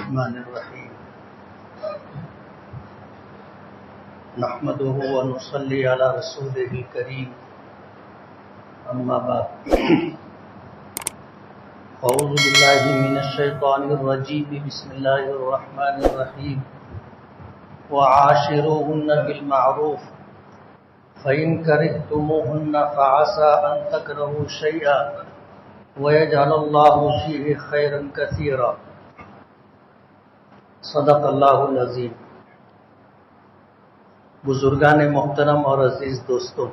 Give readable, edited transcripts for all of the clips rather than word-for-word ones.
الرحمن الرحیم نحمده ونصلی علی رسوله الکریم اما بعد اعوذ باللہ من الشیطان الرجیم بسم اللہ الرحمن الرحیم وعاشروهن بالمعروف فإن كرهتموهن فعسى أن تكرهوا شيئا ويجعل الله فيه خيرا كثيرا صدق اللہ العظیم۔ بزرگان محترم اور عزیز دوستوں،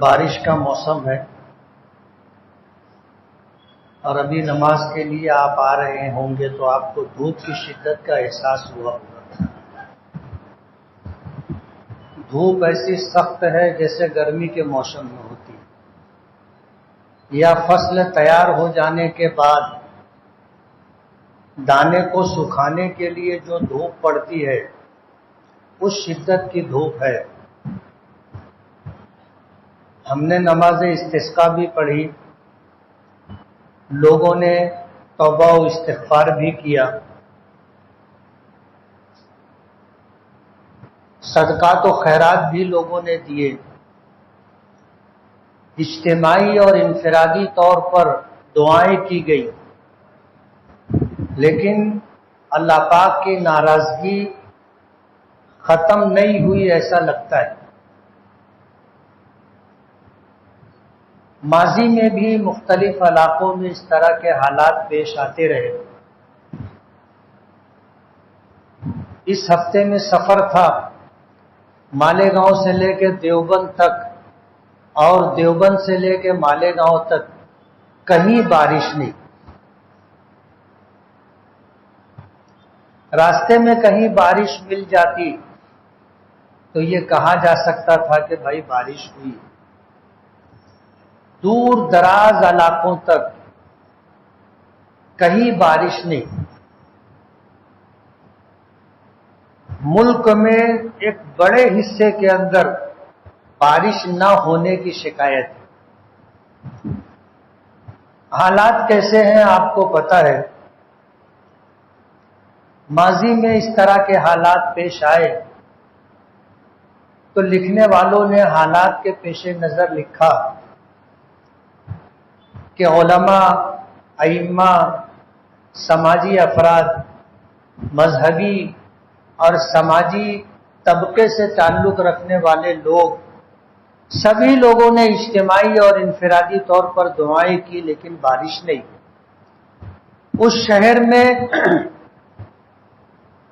بارش کا موسم ہے اور ابھی نماز کے لیے آپ آ رہے ہوں گے تو آپ کو دھوپ کی شدت کا احساس ہوا ہوگا۔ دھوپ ایسی سخت ہے جیسے گرمی کے موسم میں ہوتی ہے، یا فصل تیار ہو جانے کے بعد دانے کو سکھانے کے لیے جو دھوپ پڑتی ہے اس شدت کی دھوپ ہے۔ ہم نے نماز استسقاء بھی پڑھی، لوگوں نے توبہ و استغفار بھی کیا، صدقات و خیرات بھی لوگوں نے دیے، اجتماعی اور انفرادی طور پر دعائیں کی گئی، لیکن اللہ پاک کی ناراضگی ختم نہیں ہوئی ایسا لگتا ہے۔ ماضی میں بھی مختلف علاقوں میں اس طرح کے حالات پیش آتے رہے۔ اس ہفتے میں سفر تھا مالیگاؤں سے لے کے دیوبند تک اور دیوبند سے لے کے مالیگاؤں تک کہیں بارش نہیں۔ راستے میں کہیں بارش مل جاتی تو یہ کہا جا سکتا تھا کہ بھائی بارش ہوئی۔ دور دراز علاقوں تک کہیں بارش نہیں۔ ملک میں ایک بڑے حصے کے اندر بارش نہ ہونے کی شکایت ہے۔ حالات کیسے ہیں آپ کو پتہ ہے۔ ماضی میں اس طرح کے حالات پیش آئے تو لکھنے والوں نے حالات کے پیش نظر لکھا کہ علماء، ائمہ، سماجی افراد، مذہبی اور سماجی طبقے سے تعلق رکھنے والے لوگ، سبھی لوگوں نے اجتماعی اور انفرادی طور پر دعائیں کی لیکن بارش نہیں۔ اس شہر میں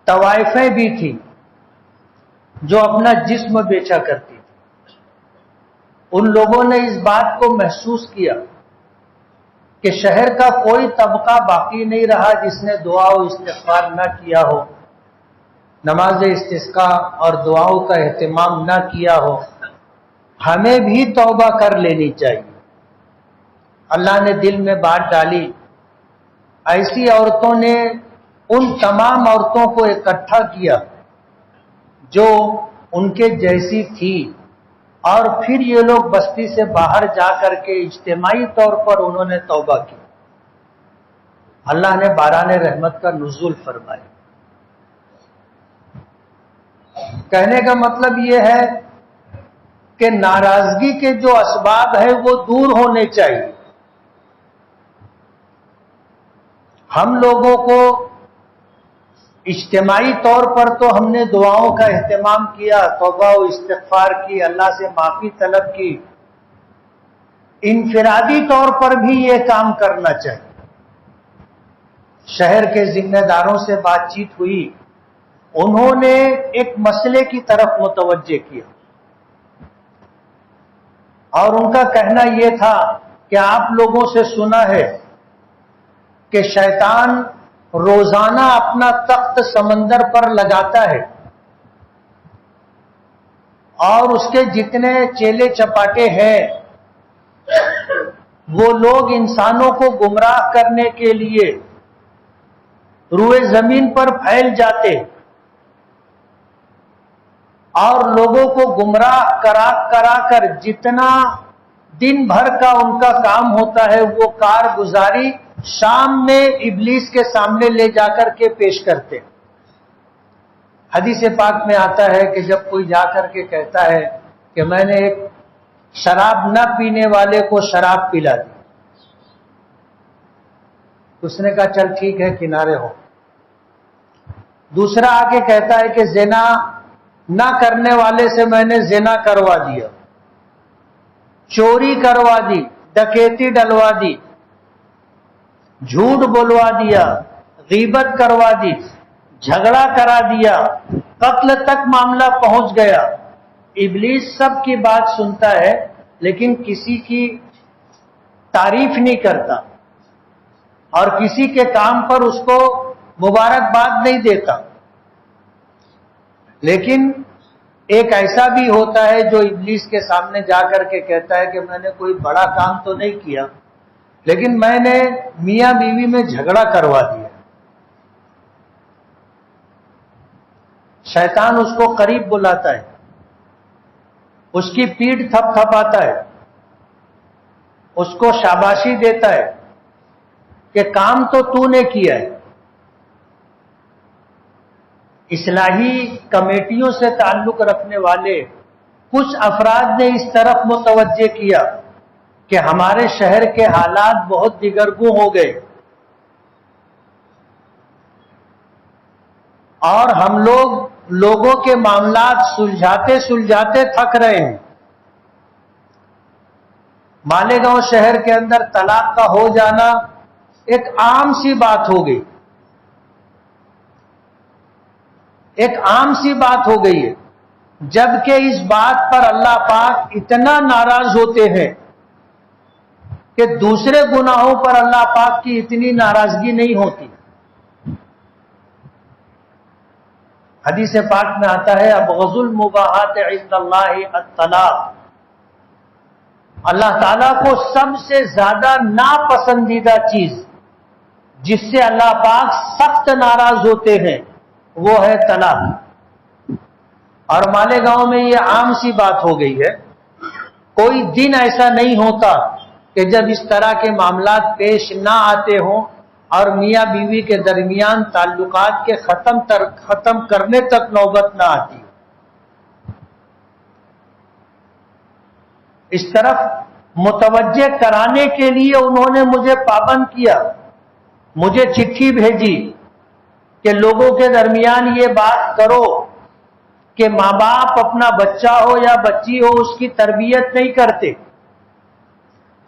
طوائفیں بھی تھیں جو اپنا جسم بیچا کرتی تھی۔ ان لوگوں نے اس بات کو محسوس کیا کہ شہر کا کوئی طبقہ باقی نہیں رہا جس نے دعا و استغفار نہ کیا ہو، نماز استسقاء اور دعاؤں کا اہتمام نہ کیا ہو۔ ہمیں بھی توبہ کر لینی چاہیے۔ اللہ نے دل میں بات ڈالی۔ ایسی عورتوں نے ان تمام عورتوں کو اکٹھا کیا جو ان کے جیسی تھی، اور پھر یہ لوگ بستی سے باہر جا کر کے اجتماعی طور پر انہوں نے توبہ کی۔ اللہ نے باران رحمت کا نزول فرمایا۔ کہنے کا مطلب یہ ہے کہ ناراضگی کے جو اسباب ہیں وہ دور ہونے چاہیے۔ ہم لوگوں کو اجتماعی طور پر تو ہم نے دعاؤں کا اہتمام کیا، توبہ و استغفار کی، اللہ سے معافی طلب کی۔ انفرادی طور پر بھی یہ کام کرنا چاہیے۔ شہر کے ذمہ داروں سے بات چیت ہوئی، انہوں نے ایک مسئلے کی طرف متوجہ کیا اور ان کا کہنا یہ تھا کہ آپ لوگوں سے سنا ہے کہ شیطان روزانہ اپنا تخت سمندر پر لگاتا ہے اور اس کے جتنے چیلے چپاٹے ہیں وہ لوگ انسانوں کو گمراہ کرنے کے لیے روئے زمین پر پھیل جاتے اور لوگوں کو گمراہ کرا کر جتنا دن بھر کا ان کا کام ہوتا ہے وہ کارگزاری شام میں ابلیس کے سامنے لے جا کر کے پیش کرتے. حدیث پاک میں آتا ہے کہ جب کوئی جا کر کے کہتا ہے کہ میں نے ایک شراب نہ پینے والے کو شراب پلا دی، اس نے کہا چل ٹھیک ہے کنارے ہو. دوسرا آ کے کہتا ہے کہ زنا نہ کرنے والے سے میں نے زنا کروا دیا، چوری کروا دی، ڈکیتی ڈلوا دی، جھوٹ بولوا دیا، غیبت کروا دی، جھگڑا کرا دیا، قتل تک معاملہ پہنچ گیا. ابلیس سب کی بات سنتا ہے لیکن کسی کی تعریف نہیں کرتا اور کسی کے کام پر اس کو مبارکباد نہیں دیتا. لیکن ایک ایسا بھی ہوتا ہے جو ابلیس کے سامنے جا کر کے کہتا ہے کہ میں نے کوئی بڑا کام تو نہیں کیا لیکن میں نے میاں بیوی میں جھگڑا کروا دیا. شیطان اس کو قریب بلاتا ہے، اس کی پیٹھ تھپ تھپاتا ہے، اس کو شاباشی دیتا ہے کہ کام تو نے کیا ہے. اصلاحی کمیٹیوں سے تعلق رکھنے والے کچھ افراد نے اس طرف متوجہ کیا کہ ہمارے شہر کے حالات بہت دگرگوں ہو گئے اور ہم لوگوں کے معاملات سلجھاتے تھک رہے ہیں. مالیگاؤں شہر کے اندر طلاق کا ہو جانا ایک عام سی بات ہو گئی، ایک عام سی بات ہو گئی ہے، جبکہ اس بات پر اللہ پاک اتنا ناراض ہوتے ہیں کہ دوسرے گناہوں پر اللہ پاک کی اتنی ناراضگی نہیں ہوتی. حدیث پاک میں آتا ہے ابغض المباحات عند اللہ الطلاق. اللہ تعالیٰ کو سب سے زیادہ ناپسندیدہ چیز جس سے اللہ پاک سخت ناراض ہوتے ہیں وہ ہے طلاق. اور مالیگاؤں میں یہ عام سی بات ہو گئی ہے. کوئی دن ایسا نہیں ہوتا کہ جب اس طرح کے معاملات پیش نہ آتے ہوں اور میاں بیوی کے درمیان تعلقات کے ختم کرنے تک نوبت نہ آتی. اس طرف متوجہ کرانے کے لیے انہوں نے مجھے پابند کیا، مجھے چٹھی بھیجی کہ لوگوں کے درمیان یہ بات کرو کہ ماں باپ اپنا بچہ ہو یا بچی ہو اس کی تربیت نہیں کرتے.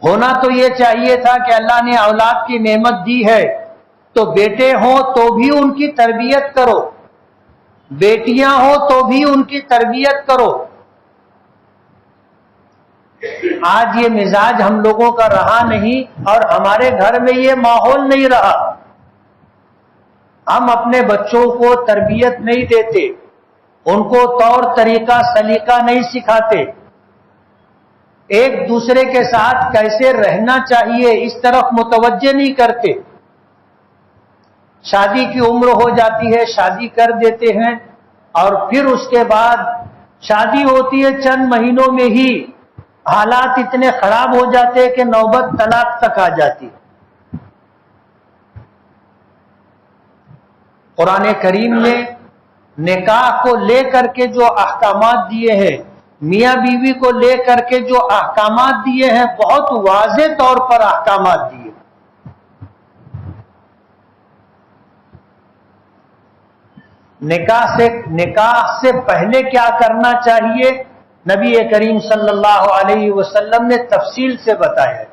ہونا تو یہ چاہیے تھا کہ اللہ نے اولاد کی نعمت دی ہے تو بیٹے ہوں تو بھی ان کی تربیت کرو، بیٹیاں ہوں تو بھی ان کی تربیت کرو. آج یہ مزاج ہم لوگوں کا رہا نہیں اور ہمارے گھر میں یہ ماحول نہیں رہا. ہم اپنے بچوں کو تربیت نہیں دیتے، ان کو طور طریقہ سلیقہ نہیں سکھاتے، ایک دوسرے کے ساتھ کیسے رہنا چاہیے اس طرف متوجہ نہیں کرتے. شادی کی عمر ہو جاتی ہے، شادی کر دیتے ہیں اور پھر اس کے بعد شادی ہوتی ہے چند مہینوں میں ہی حالات اتنے خراب ہو جاتے کہ نوبت طلاق تک آ جاتی. قرآن کریم نے نکاح کو لے کر کے جو احکامات دیے ہیں، میاں بیوی کو لے کر کے جو احکامات دیے ہیں، بہت واضح طور پر احکامات دیے. نکاح سے پہلے کیا کرنا چاہیے نبی کریم صلی اللہ علیہ وسلم نے تفصیل سے بتایا.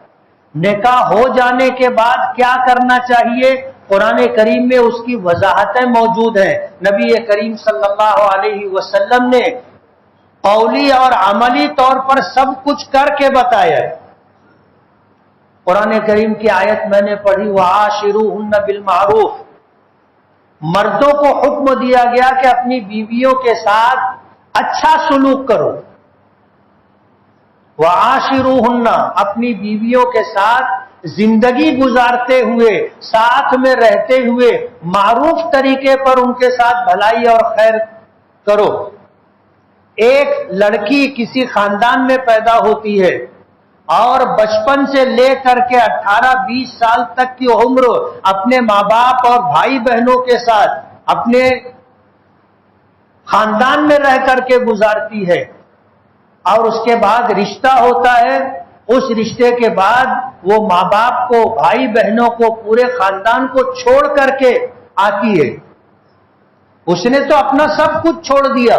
نکاح ہو جانے کے بعد کیا کرنا چاہیے قرآن کریم میں اس کی وضاحتیں موجود ہیں. نبی کریم صلی اللہ علیہ وسلم نے قولی اور عملی طور پر سب کچھ کر کے بتایا ہے. قرآن کریم کی آیت میں نے پڑھی وَعَاشِرُوهُنَّ بِالْمَعْرُوفِ. مردوں کو حکم دیا گیا کہ اپنی بیویوں کے ساتھ اچھا سلوک کرو. وَعَاشِرُوهُنَّ اپنی بیویوں کے ساتھ زندگی گزارتے ہوئے، ساتھ میں رہتے ہوئے معروف طریقے پر ان کے ساتھ بھلائی اور خیر کرو. ایک لڑکی کسی خاندان میں پیدا ہوتی ہے اور بچپن سے لے کر کے 18-20 سال تک کی عمر اپنے ماں باپ اور بھائی بہنوں کے ساتھ اپنے خاندان میں رہ کر کے گزارتی ہے، اور اس کے بعد رشتہ ہوتا ہے، اس رشتے کے بعد وہ ماں باپ کو، بھائی بہنوں کو، پورے خاندان کو چھوڑ کر کے آتی ہے۔ اس نے تو اپنا سب کچھ چھوڑ دیا۔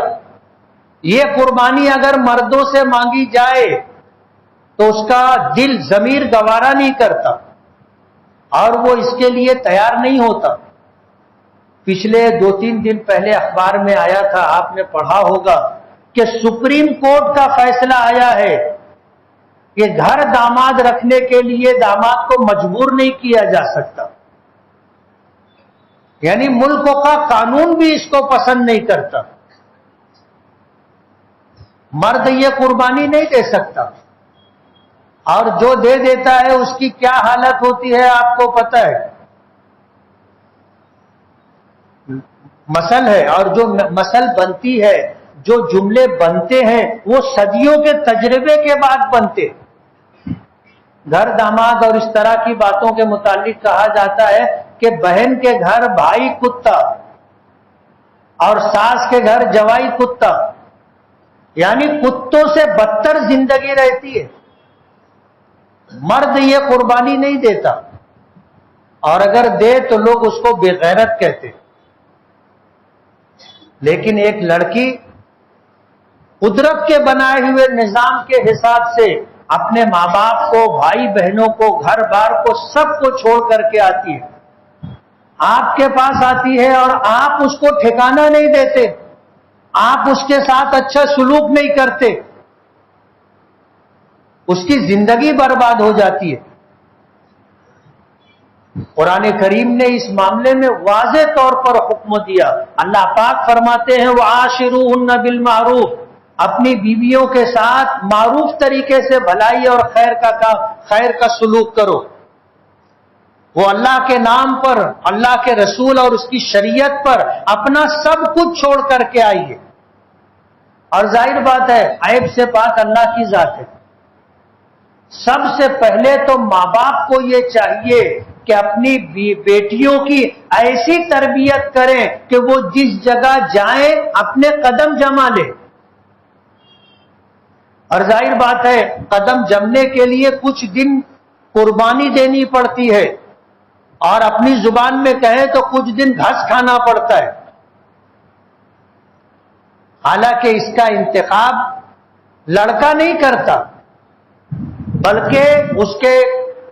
یہ قربانی اگر مردوں سے مانگی جائے تو اس کا دل ضمیر گوارا نہیں کرتا اور وہ اس کے لیے تیار نہیں ہوتا۔ پچھلے 2-3 دن پہلے اخبار میں آیا تھا، آپ نے پڑھا ہوگا کہ سپریم کورٹ کا فیصلہ آیا ہے کہ گھر داماد رکھنے کے لیے داماد کو مجبور نہیں کیا جا سکتا، یعنی ملک کا قانون بھی اس کو پسند نہیں کرتا۔ مرد یہ قربانی نہیں دے سکتا، اور جو دے دیتا ہے اس کی کیا حالت ہوتی ہے آپ کو پتہ ہے۔ مسل ہے، اور جو مسل بنتی ہے، جو جملے بنتے ہیں، وہ صدیوں کے تجربے کے بعد بنتے۔ گھر داماد اور اس طرح کی باتوں کے متعلق کہا جاتا ہے کہ بہن کے گھر بھائی کتا اور ساس کے گھر جوائی کتا، یعنی کتوں سے بدتر زندگی رہتی ہے۔ مرد یہ قربانی نہیں دیتا، اور اگر دے تو لوگ اس کو بے غیرت کہتے۔ لیکن ایک لڑکی قدرت کے بنائے ہوئے نظام کے حساب سے اپنے ماں باپ کو، بھائی بہنوں کو، گھر بار کو، سب کو چھوڑ کر کے آتی ہے، آپ کے پاس آتی ہے، اور آپ اس کو ٹھکانہ نہیں دیتے، آپ اس کے ساتھ اچھا سلوک نہیں کرتے، اس کی زندگی برباد ہو جاتی ہے۔ قرآن کریم نے اس معاملے میں واضح طور پر حکم دیا۔ اللہ پاک فرماتے ہیں وَعَاشِرُوهُنَّ بِالْمَعْرُوفِ، اپنی بیویوں کے ساتھ معروف طریقے سے بھلائی اور خیر کا سلوک کرو۔ وہ اللہ کے نام پر، اللہ کے رسول اور اس کی شریعت پر اپنا سب کچھ چھوڑ کر کے آئیے۔ اور ظاہر بات ہے، عیب سے پاک اللہ کی ذات ہے۔ سب سے پہلے تو ماں باپ کو یہ چاہیے کہ اپنی بیٹیوں کی ایسی تربیت کریں کہ وہ جس جگہ جائیں اپنے قدم جما لے۔ اور ظاہر بات ہے، قدم جمنے کے لیے کچھ دن قربانی دینی پڑتی ہے، اور اپنی زبان میں کہیں تو کچھ دن گھاس کھانا پڑتا ہے۔ حالانکہ اس کا انتخاب لڑکا نہیں کرتا، بلکہ اس کے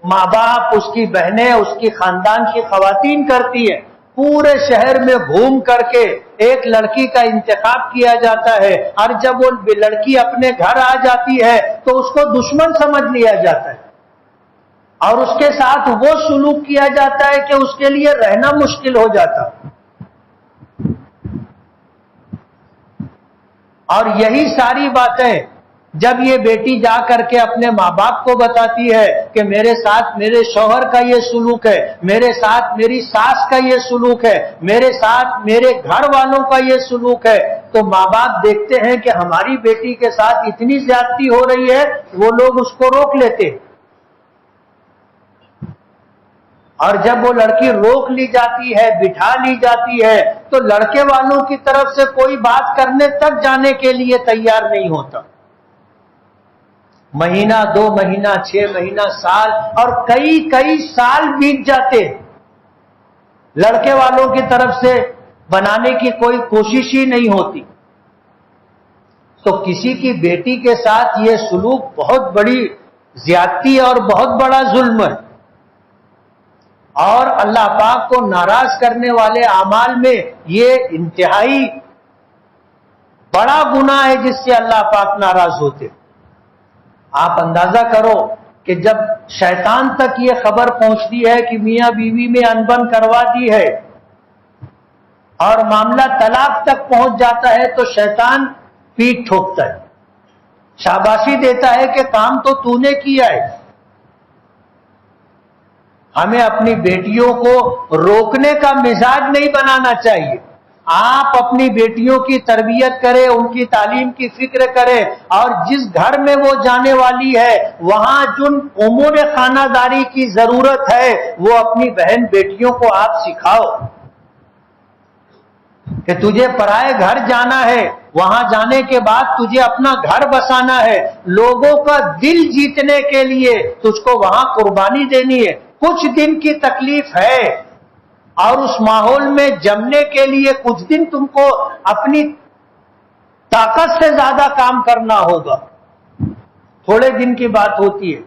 ماں باپ، اس کی بہنیں، اس کی خاندان کی خواتین کرتی ہیں۔ پورے شہر میں گھوم کر کے ایک لڑکی کا انتخاب کیا جاتا ہے، اور جب وہ لڑکی اپنے گھر آ جاتی ہے تو اس کو دشمن سمجھ لیا جاتا ہے، اور اس کے ساتھ وہ سلوک کیا جاتا ہے کہ اس کے لیے رہنا مشکل ہو جاتا۔ اور یہی ساری باتیں جب یہ بیٹی جا کر کے اپنے ماں باپ کو بتاتی ہے کہ میرے ساتھ میرے شوہر کا یہ سلوک ہے، میرے ساتھ میری ساس کا یہ سلوک ہے، میرے ساتھ میرے گھر والوں کا یہ سلوک ہے، تو ماں باپ دیکھتے ہیں کہ ہماری بیٹی کے ساتھ اتنی زیادتی ہو رہی ہے، وہ لوگ اس کو روک لیتے۔ اور جب وہ لڑکی روک لی جاتی ہے، بٹھا لی جاتی ہے، تو لڑکے والوں کی طرف سے کوئی بات کرنے تک جانے کے لیے تیار نہیں ہوتا۔ مہینہ، 2 مہینہ، 6 مہینہ، سال، اور کئی سال بیت جاتے، لڑکے والوں کی طرف سے بنانے کی کوئی کوشش ہی نہیں ہوتی۔ تو کسی کی بیٹی کے ساتھ یہ سلوک بہت بڑی زیادتی اور بہت بڑا ظلم ہے، اور اللہ پاک کو ناراض کرنے والے اعمال میں یہ انتہائی بڑا گناہ ہے جس سے اللہ پاک ناراض ہوتے۔ آپ اندازہ کرو کہ جب شیطان تک یہ خبر پہنچتی ہے کہ میاں بیوی میں انبن کروا دی ہے اور معاملہ طلاق تک پہنچ جاتا ہے، تو شیطان پیٹ ٹھوکتا ہے، شاباشی دیتا ہے کہ کام تو نے کیا ہے۔ ہمیں اپنی بیٹیوں کو روکنے کا مزاج نہیں بنانا چاہیے، آپ اپنی بیٹیوں کی تربیت کریں، ان کی تعلیم کی فکر کریں، اور جس گھر میں وہ جانے والی ہے وہاں جن امور خانہ داری کی ضرورت ہے وہ اپنی بہن بیٹیوں کو آپ سکھاؤ کہ تجھے پرائے گھر جانا ہے، وہاں جانے کے بعد تجھے اپنا گھر بسانا ہے، لوگوں کا دل جیتنے کے لیے تجھ کو وہاں قربانی دینی ہے۔ کچھ دن کی تکلیف ہے اور اس ماحول میں جمنے کے لیے کچھ دن تم کو اپنی طاقت سے زیادہ کام کرنا ہوگا، تھوڑے دن کی بات ہوتی ہے۔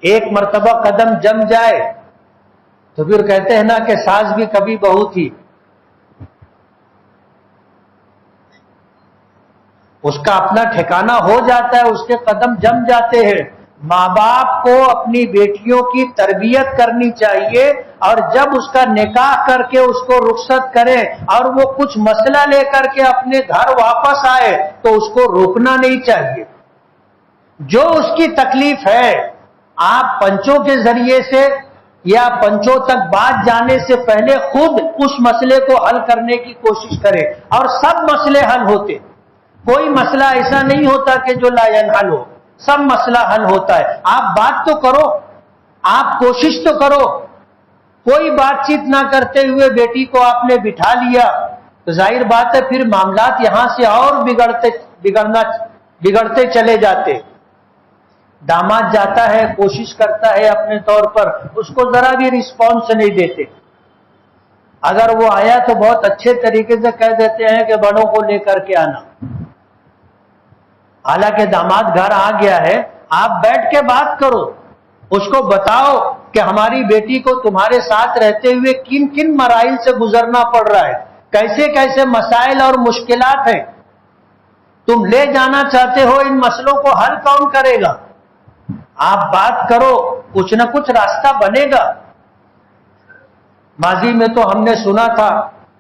ایک مرتبہ قدم جم جائے تو پھر کہتے ہیں نا کہ ساس بھی کبھی بہو تھی، اس کا اپنا ٹھکانہ ہو جاتا ہے، اس کے قدم جم جاتے ہیں۔ ماں باپ کو اپنی بیٹیوں کی تربیت کرنی چاہیے، اور جب اس کا نکاح کر کے اس کو رخصت کریں اور وہ کچھ مسئلہ لے کر کے اپنے گھر واپس آئے تو اس کو روکنا نہیں چاہیے۔ جو اس کی تکلیف ہے آپ پنچوں کے ذریعے سے یا پنچوں تک بات جانے سے پہلے خود اس مسئلے کو حل کرنے کی کوشش کریں، اور سب مسئلے حل ہوتے، کوئی مسئلہ ایسا نہیں ہوتا کہ جو لا ینحل ہو، سب مسئلہ حل ہوتا ہے۔ آپ بات تو کرو، آپ کوشش تو کرو۔ کوئی بات چیت نہ کرتے ہوئے بیٹی کو آپ نے بٹھا لیا تو ظاہر بات ہے پھر معاملات یہاں سے اور بگڑتے چلے جاتے۔ داماد جاتا ہے، کوشش کرتا ہے اپنے طور پر، اس کو ذرا بھی رسپانس نہیں دیتے۔ اگر وہ آیا تو بہت اچھے طریقے سے کہہ دیتے ہیں کہ بڑوں کو لے کر کے آنا۔ حالانکہ داماد گھر آ گیا ہے، آپ بیٹھ کے بات کرو، اس کو بتاؤ کہ ہماری بیٹی کو تمہارے ساتھ رہتے ہوئے کن کن مراحل سے گزرنا پڑ رہا ہے، کیسے کیسے مسائل اور مشکلات ہیں، تم لے جانا چاہتے ہو، ان مسئلوں کو حل کون کرے گا؟ آپ بات کرو، کچھ نہ کچھ راستہ بنے گا۔ ماضی میں تو ہم نے سنا تھا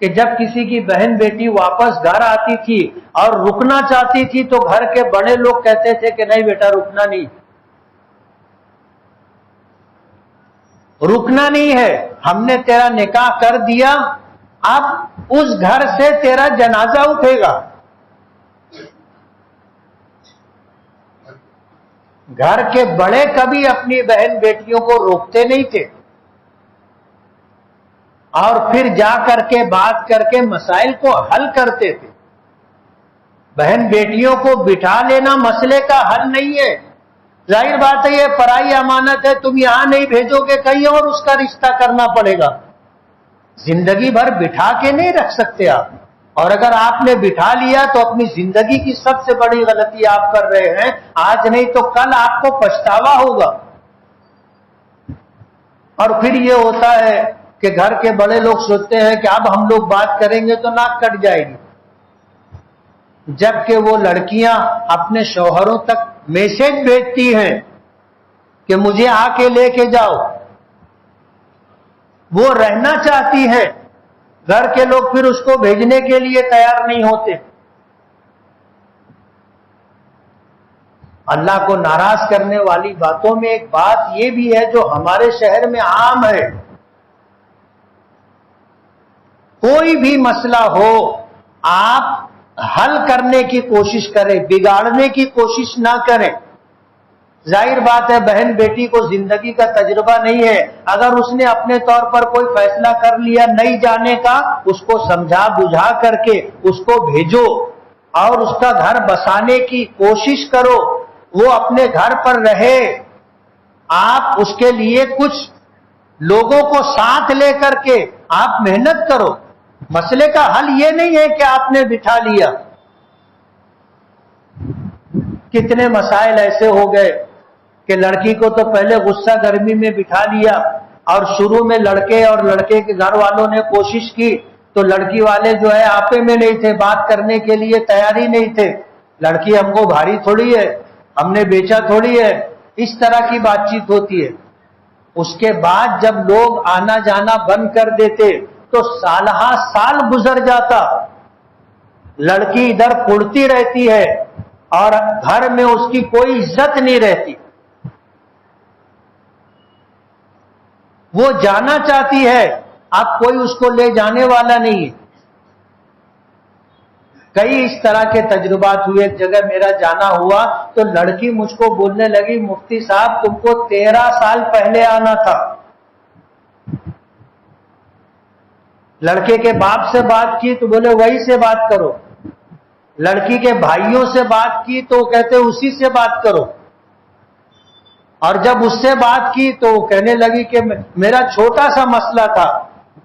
کہ جب کسی کی بہن بیٹی واپس گھر آتی تھی اور رکنا چاہتی تھی تو گھر کے بڑے لوگ کہتے تھے کہ نہیں بیٹا رکنا نہیں، رکنا نہیں ہے، ہم نے تیرا نکاح کر دیا، اب اس گھر سے تیرا جنازہ اٹھے گا۔ گھر کے بڑے کبھی اپنی بہن بیٹیوں کو روکتے نہیں تھے، اور پھر جا کر کے بات کر کے مسائل کو حل کرتے تھے۔ بہن بیٹیوں کو بٹھا لینا مسئلے کا حل نہیں ہے۔ ظاہر بات ہے یہ پرائی امانت ہے، تم یہاں نہیں بھیجو گے، کہیں اور اس کا رشتہ کرنا پڑے گا۔ زندگی بھر بٹھا کے نہیں رکھ سکتے آپ، اور اگر آپ نے بٹھا لیا تو اپنی زندگی کی سب سے بڑی غلطی آپ کر رہے ہیں، آج نہیں تو کل آپ کو پچھتاوا ہوگا۔ اور پھر یہ ہوتا ہے کہ گھر کے بڑے لوگ سوچتے ہیں کہ اب ہم لوگ بات کریں گے تو ناک کٹ جائے گی، جبکہ وہ لڑکیاں اپنے شوہروں تک میسج بھیجتی ہیں کہ مجھے آ کے لے کے جاؤ، وہ رہنا چاہتی ہے، گھر کے لوگ پھر اس کو بھیجنے کے لیے تیار نہیں ہوتے۔ اللہ کو ناراض کرنے والی باتوں میں ایک بات یہ بھی ہے جو ہمارے شہر میں عام ہے، کوئی بھی مسئلہ ہو آپ حل کرنے کی کوشش کریں، بگاڑنے کی کوشش نہ کریں۔ ظاہر بات ہے بہن بیٹی کو زندگی کا تجربہ نہیں ہے، اگر اس نے اپنے طور پر کوئی فیصلہ کر لیا نہیں جانے کا، اس کو سمجھا بجھا کر کے اس کو بھیجو اور اس کا گھر بسانے کی کوشش کرو، وہ اپنے گھر پر رہے۔ آپ اس کے لیے کچھ لوگوں کو ساتھ لے کر کے آپ محنت کرو۔ مسئلے کا حل یہ نہیں ہے کہ آپ نے بٹھا لیا۔ کتنے مسائل ایسے ہو گئے کہ لڑکی کو تو پہلے غصہ گرمی میں بٹھا لیا، اور شروع میں لڑکے اور لڑکے کے گھر والوں نے کوشش کی تو لڑکی والے جو ہے آپے میں نہیں تھے، بات کرنے کے لیے تیاری نہیں تھے، لڑکی ہم کو بھاری تھوڑی ہے، ہم نے بیچا تھوڑی ہے، اس طرح کی بات چیت ہوتی ہے۔ اس کے بعد جب لوگ آنا جانا بند کر دیتے تو سالہ سال گزر جاتا، لڑکی ادھر پڑتی رہتی ہے اور گھر میں اس کی کوئی عزت نہیں رہتی۔ وہ جانا چاہتی ہے، اب کوئی اس کو لے جانے والا نہیں ہے۔ کئی اس طرح کے تجربات ہوئے. ایک جگہ میرا جانا ہوا تو لڑکی مجھ کو بولنے لگی مفتی صاحب تم کو 13 سال پہلے آنا تھا. لڑکے کے باپ سے بات کی تو بولے وہی سے بات کرو. لڑکی کے بھائیوں سے بات کی تو کہتے اسی سے بات کرو. اور جب اس سے بات کی تو کہنے لگی کہ میرا چھوٹا سا مسئلہ تھا,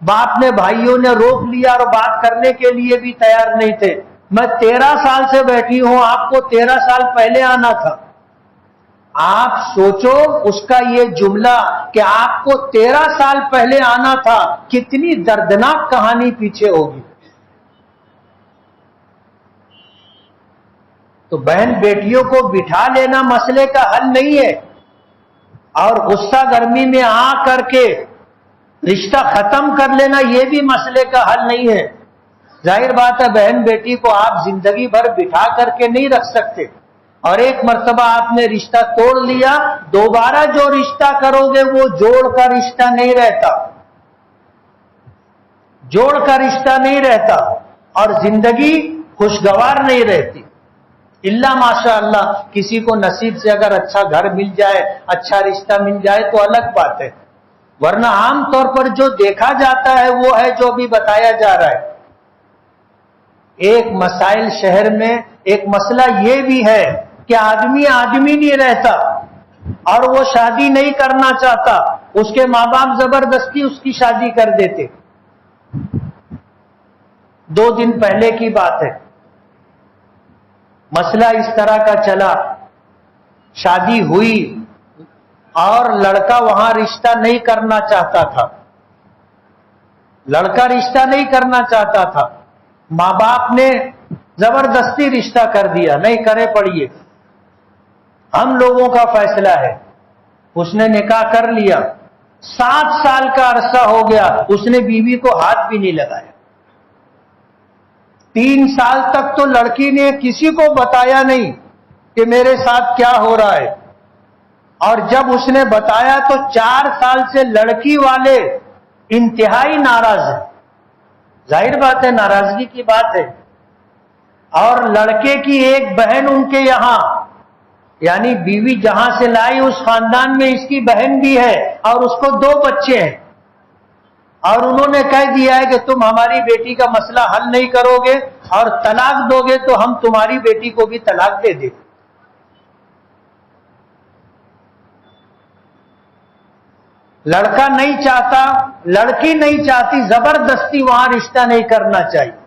باپ نے بھائیوں نے روک لیا اور بات کرنے کے لیے بھی تیار نہیں تھے. میں 13 سال سے بیٹھی ہوں, آپ کو 13 سال پہلے آنا تھا. آپ سوچو اس کا یہ جملہ کہ آپ کو 13 سال پہلے آنا تھا, کتنی دردناک کہانی پیچھے ہوگی. تو بہن بیٹیوں کو بٹھا لینا مسئلے کا حل نہیں ہے, اور غصہ گرمی میں آ کر کے رشتہ ختم کر لینا یہ بھی مسئلے کا حل نہیں ہے. ظاہر بات ہے بہن بیٹی کو آپ زندگی بھر بٹھا کر کے نہیں رکھ سکتے, اور ایک مرتبہ آپ نے رشتہ توڑ لیا, دوبارہ جو رشتہ کرو گے وہ جوڑ کا رشتہ نہیں رہتا, جوڑ کا رشتہ نہیں رہتا, اور زندگی خوشگوار نہیں رہتی. اللہ ماشاء اللہ کسی کو نصیب سے اگر اچھا گھر مل جائے, اچھا رشتہ مل جائے تو الگ بات ہے, ورنہ عام طور پر جو دیکھا جاتا ہے وہ ہے جو ابھی بتایا جا رہا ہے. ایک مسائل شہر میں ایک مسئلہ یہ بھی ہے کہ آدمی نہیں رہتا اور وہ شادی نہیں کرنا چاہتا, اس کے ماں باپ زبردستی اس کی شادی کر دیتے. 2 دن پہلے کی بات ہے, مسئلہ اس طرح کا چلا, شادی ہوئی اور لڑکا وہاں رشتہ نہیں کرنا چاہتا تھا, لڑکا رشتہ نہیں کرنا چاہتا تھا, ماں باپ نے زبردستی رشتہ کر دیا, نہیں کرے پڑیے, ہم لوگوں کا فیصلہ ہے. اس نے نکاح کر لیا, 7 سال کا عرصہ ہو گیا, اس نے بیوی کو ہاتھ بھی نہیں لگایا. 3 سال تک تو لڑکی نے کسی کو بتایا نہیں کہ میرے ساتھ کیا ہو رہا ہے, اور جب اس نے بتایا تو 4 سال سے لڑکی والے انتہائی ناراض ہیں. ظاہر بات ہے ناراضگی کی بات ہے. اور لڑکے کی ایک بہن ان کے یہاں, یعنی بیوی جہاں سے لائی اس خاندان میں اس کی بہن بھی ہے, اور اس کو 2 بچے ہیں, اور انہوں نے کہہ دیا ہے کہ تم ہماری بیٹی کا مسئلہ حل نہیں کرو گے اور طلاق دو گے تو ہم تمہاری بیٹی کو بھی طلاق دے دیں. لڑکا نہیں چاہتا, لڑکی نہیں چاہتی, زبردستی وہاں رشتہ نہیں کرنا چاہیے.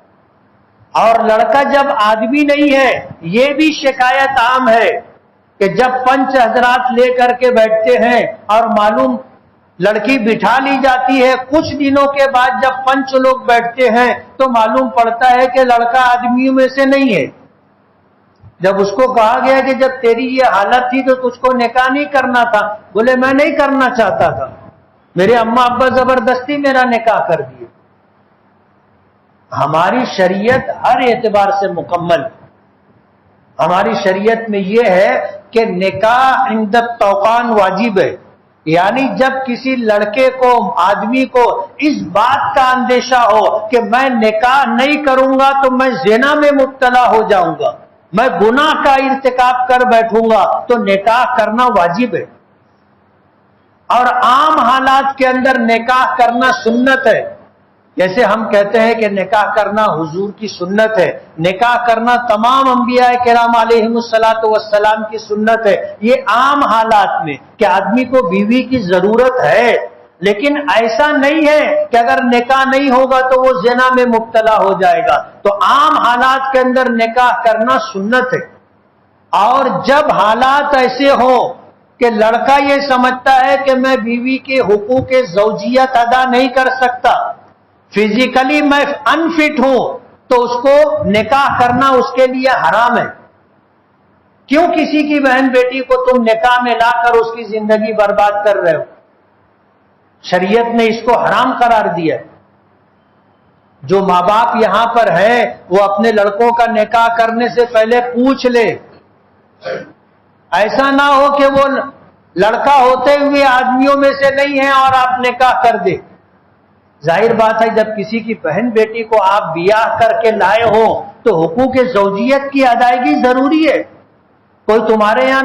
اور لڑکا جب آدمی نہیں ہے, یہ بھی شکایت عام ہے کہ جب پنچ حضرات لے کر کے بیٹھتے ہیں اور معلوم لڑکی بٹھا لی جاتی ہے, کچھ دنوں کے بعد جب پنچ لوگ بیٹھتے ہیں تو معلوم پڑتا ہے کہ لڑکا آدمیوں میں سے نہیں ہے. جب اس کو کہا گیا کہ جب تیری یہ حالت تھی تو تجھ کو نکاح نہیں کرنا تھا, بولے میں نہیں کرنا چاہتا تھا, میرے اماں ابا زبردستی میرا نکاح کر دیے. ہماری شریعت ہر اعتبار سے مکمل ہے. ہماری شریعت میں یہ ہے کہ نکاح عند التوقان واجب ہے, یعنی جب کسی لڑکے کو, آدمی کو اس بات کا اندیشہ ہو کہ میں نکاح نہیں کروں گا تو میں زنا میں مبتلا ہو جاؤں گا, میں گناہ کا ارتکاب کر بیٹھوں گا, تو نکاح کرنا واجب ہے. اور عام حالات کے اندر نکاح کرنا سنت ہے. جیسے ہم کہتے ہیں کہ نکاح کرنا حضور کی سنت ہے, نکاح کرنا تمام انبیاء کرام علیہم الصلاۃ والسلام کی سنت ہے. یہ عام حالات میں کہ آدمی کو بیوی کی ضرورت ہے, لیکن ایسا نہیں ہے کہ اگر نکاح نہیں ہوگا تو وہ زنا میں مبتلا ہو جائے گا. تو عام حالات کے اندر نکاح کرنا سنت ہے. اور جب حالات ایسے ہوں کہ لڑکا یہ سمجھتا ہے کہ میں بیوی کے حقوق زوجیت ادا نہیں کر سکتا, فزیکلی میں انفٹ ہوں, تو اس کو نکاح کرنا اس کے لیے حرام ہے. کیوں کسی کی بہن بیٹی کو تم نکاح میں لا کر اس کی زندگی برباد کر رہے ہو؟ شریعت نے اس کو حرام قرار دیا ہے. جو ماں باپ یہاں پر ہیں وہ اپنے لڑکوں کا نکاح کرنے سے پہلے پوچھ لے. ایسا نہ ہو کہ وہ لڑکا ہوتے ہوئے آدمیوں میں سے نہیں ہے اور آپ نکاح کر دے. ظاہر بات ہے جب کسی کی بہن بیٹی کو آپ بیاہ کر کے لائے ہو تو حقوق زوجیت کی ادائیگی ضروری ہے. کوئی تمہارے یہاں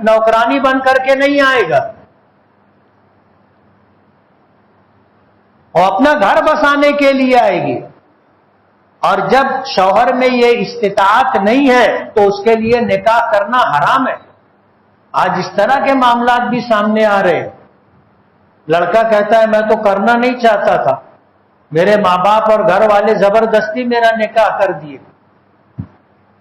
نوکرانی بن کر کے نہیں آئے گا. اور اپنا گھر بسانے کے لیے آئے گی. اور جب شوہر میں یہ استطاعت نہیں ہے تو اس کے لیے نکاح کرنا حرام ہے. آج اس طرح کے معاملات بھی سامنے آ رہے ہیں. لڑکا کہتا ہے میں تو کرنا نہیں چاہتا تھا, میرے ماں باپ اور گھر والے زبردستی میرا نکاح کر دیے.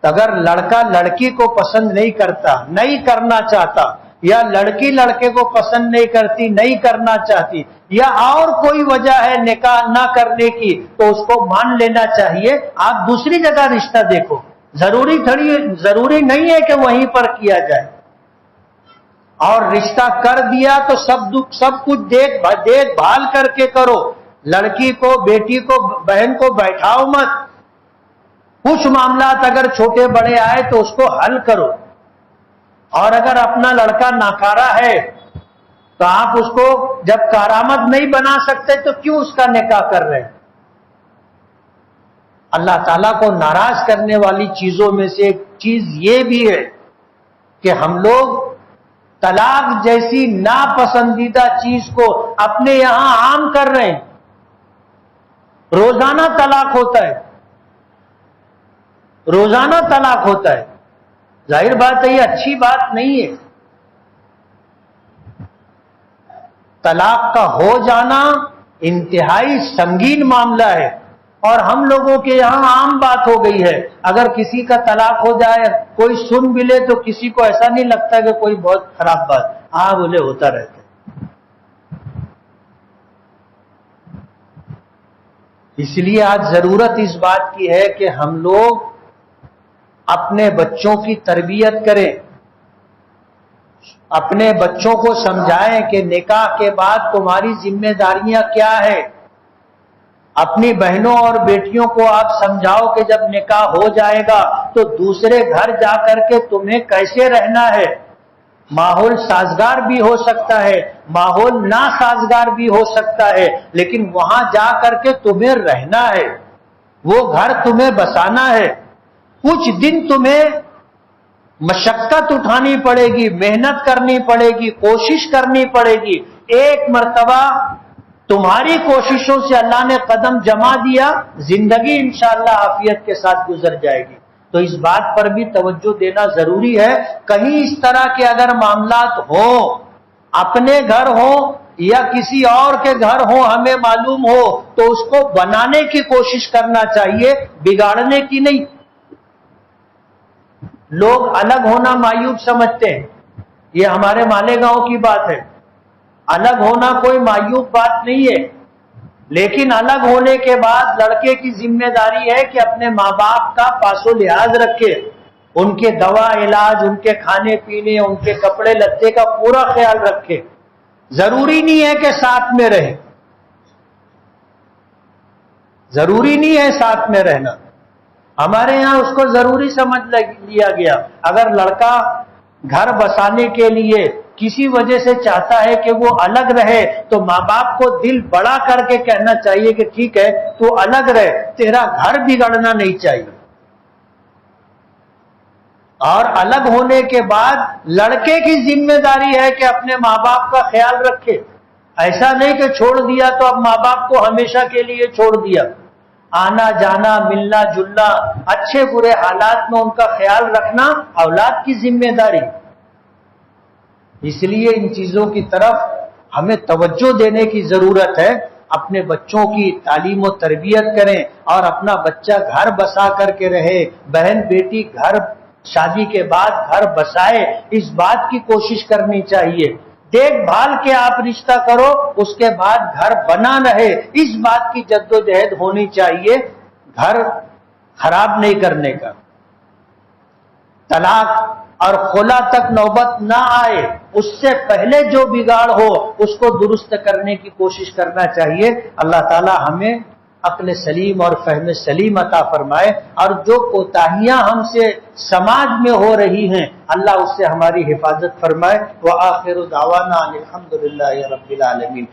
اگر لڑکا لڑکی کو پسند نہیں کرتا, نہیں کرنا چاہتا, یا لڑکی لڑکے کو پسند نہیں کرتی, نہیں کرنا چاہتی, یا اور کوئی وجہ ہے نکاح نہ کرنے کی, تو اس کو مان لینا چاہیے. آپ دوسری جگہ رشتہ دیکھو. ضروری نہیں ہے کہ وہیں پر کیا جائے. اور رشتہ کر دیا تو سب کچھ دیکھ بھال کر کے کرو. لڑکی کو, بیٹی کو, بہن کو بیٹھاؤ مت. کچھ معاملات اگر چھوٹے بڑے آئے تو اس کو حل کرو. اور اگر اپنا لڑکا ناکارہ ہے تو آپ اس کو جب کارآمد نہیں بنا سکتے تو کیوں اس کا نکاح کر رہے ہیں؟ اللہ تعالیٰ کو ناراض کرنے والی چیزوں میں سے ایک چیز یہ بھی ہے کہ ہم لوگ طلاق جیسی ناپسندیدہ چیز کو اپنے یہاں عام کر رہے ہیں. روزانہ طلاق ہوتا ہے, روزانہ طلاق ہوتا ہے. ظاہر بات ہے یہ اچھی بات نہیں ہے. طلاق کا ہو جانا انتہائی سنگین معاملہ ہے اور ہم لوگوں کے یہاں عام بات ہو گئی ہے. اگر کسی کا طلاق ہو جائے, کوئی سن بھی لے تو کسی کو ایسا نہیں لگتا کہ کوئی بہت خراب بات, ہاں بولے ہوتا رہتا ہے. اس لیے آج ضرورت اس بات کی ہے کہ ہم لوگ اپنے بچوں کی تربیت کریں, اپنے بچوں کو سمجھائیں کہ نکاح کے بعد تمہاری ذمہ داریاں کیا ہیں. اپنی بہنوں اور بیٹیوں کو آپ سمجھاؤ کہ جب نکاح ہو جائے گا تو دوسرے گھر جا کر کے تمہیں کیسے رہنا ہے. ماحول سازگار بھی ہو سکتا ہے, ماحول ناسازگار بھی ہو سکتا ہے, لیکن وہاں جا کر کے تمہیں رہنا ہے, وہ گھر تمہیں بسانا ہے. کچھ دن تمہیں مشقت اٹھانی پڑے گی, محنت کرنی پڑے گی, کوشش کرنی پڑے گی. ایک مرتبہ تمہاری کوششوں سے اللہ نے قدم جما دیا, زندگی انشاءاللہ عافیت کے ساتھ گزر جائے گی. تو اس بات پر بھی توجہ دینا ضروری ہے. کہیں اس طرح کے اگر معاملات ہوں, اپنے گھر ہوں یا کسی اور کے گھر ہوں, ہمیں معلوم ہو تو اس کو بنانے کی کوشش کرنا چاہیے, بگاڑنے کی نہیں. لوگ الگ ہونا معیوب سمجھتے ہیں, یہ ہمارے مالیگاؤں کی بات ہے. الگ ہونا کوئی معیوب بات نہیں ہے, لیکن الگ ہونے کے بعد لڑکے کی ذمہ داری ہے کہ اپنے ماں باپ کا پاس و لحاظ رکھے, ان کے دوا علاج, ان کے کھانے پینے, ان کے کپڑے لتے کا پورا خیال رکھے. ضروری نہیں ہے کہ ساتھ میں رہے, ضروری نہیں ہے ساتھ میں رہنا. ہمارے یہاں اس کو ضروری سمجھ لیا گیا. اگر لڑکا گھر بسانے کے لیے کسی وجہ سے چاہتا ہے کہ وہ الگ رہے تو ماں باپ کو دل بڑا کر کے کہنا چاہیے کہ ٹھیک ہے تو الگ رہے, تیرا گھر بگڑنا نہیں چاہیے. اور الگ ہونے کے بعد لڑکے کی ذمہ داری ہے کہ اپنے ماں باپ کا خیال رکھے. ایسا نہیں کہ چھوڑ دیا تو اب ماں باپ کو ہمیشہ کے لیے چھوڑ دیا. آنا جانا, ملنا جلنا, اچھے برے حالات میں ان کا خیال رکھنا اولاد کی ذمہ داری. اس لیے ان چیزوں کی طرف ہمیں توجہ دینے کی ضرورت ہے. اپنے بچوں کی تعلیم و تربیت کریں اور اپنا بچہ گھر بسا کر کے رہے, بہن بیٹی گھر شادی کے بعد گھر بسائے, اس بات کی کوشش کرنی چاہیے. دیکھ بھال کے آپ رشتہ کرو, اس کے بعد گھر بنا رہے, اس بات کی جدوجہد ہونی چاہیے, گھر خراب نہیں کرنے کا. طلاق اور خلا تک نوبت نہ آئے, اس سے پہلے جو بگاڑ ہو اس کو درست کرنے کی کوشش کرنا چاہیے. اللہ تعالی ہمیں عقل سلیم اور فہم سلیم عطا فرمائے, اور جو کوتاہیاں ہم سے سماج میں ہو رہی ہیں اللہ اس سے ہماری حفاظت فرمائے. وآخر دعوانا الحمدللہ رب العالمین.